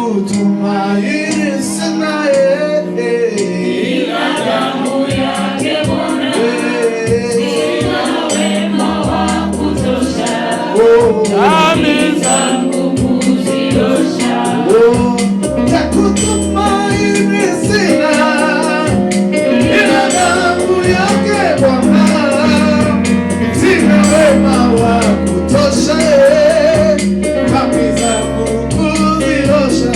kutumaini sina ila damu yake Bwana, sina wema wa kutosha, dhambi zangu kuziosha. Cha kutumaini sina ila damu yake Bwana, sina wema wa kutosha, dhambi zangu kuziosha.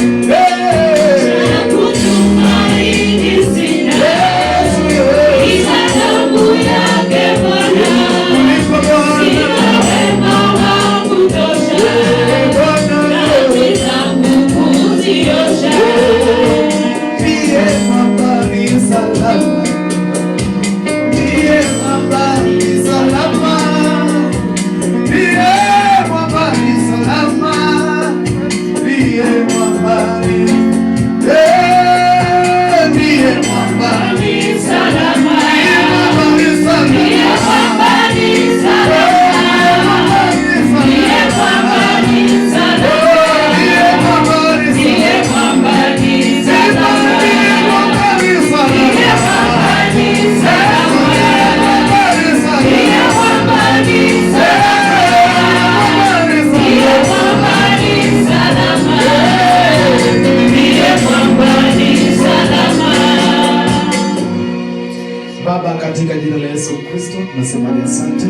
Baba, katika jina la Yesu Kristo tunasema asante.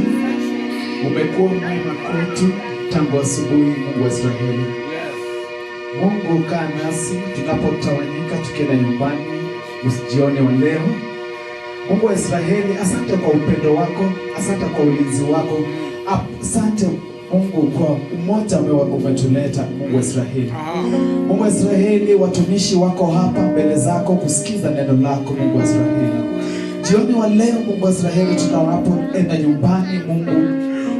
Umekuwa mwema kwetu tangu asubuhi, Mungu wa Israeli. Mungu, kaa nasi tunapotawanyika tukienda nyumbani usijione wa leo. Mungu wa Israeli, asante kwa upendo wako, asante kwa ulinzi wako, asante Mungu kwa umoja umetuleta. Mungu wa Israeli, Mungu wa Israeli, watumishi wako hapa mbele zako kusikiza neno lako. Mungu wa Israeli, jioni wa leo Mungu wa Israeli, tunapoenda nyumbani, Mungu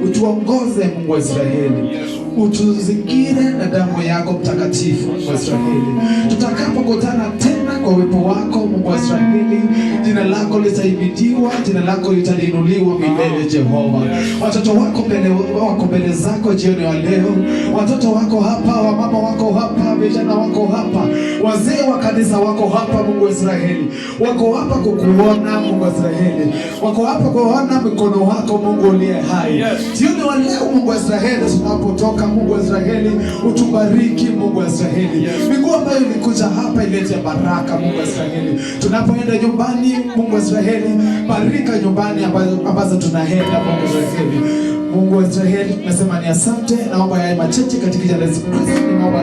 utuongoze. Mungu wa Israeli, utuzingire na damu yako mtakatifu. Mungu wa Israeli, tutakapokutana tena kwa uwepo wako, Mungu wa Israeli, jina lako litaibidiwa, jina lako litainuliwa milele. Jehova, watoto wako mbele zako jioni wa leo, watoto wako hapa, wamama wako hapa, vijana wako hapa, wazee wa kanisa wako hapa. Mungu wa Israeli, wako hapa kukuona. Mungu wa Israeli, wako hapa kuona mikono wako, Mungu uliye hai. Jioni wa leo Mungu wa Israeli, tunapotoka Mungu wa Israeli, utubariki Mungu wa Israeli. Miguu ambayo ilikuja hapa ilete baraka Mungu wa Israeli. Tunapoenda nyumbani Mungu wa Israeli, barika nyumbani ambazo tunaenda Mungu wa Israeli. Mungu wa Israeli, tunasema ni asante. Naomba yawe machache katika jina la Yesu Kristo, naomba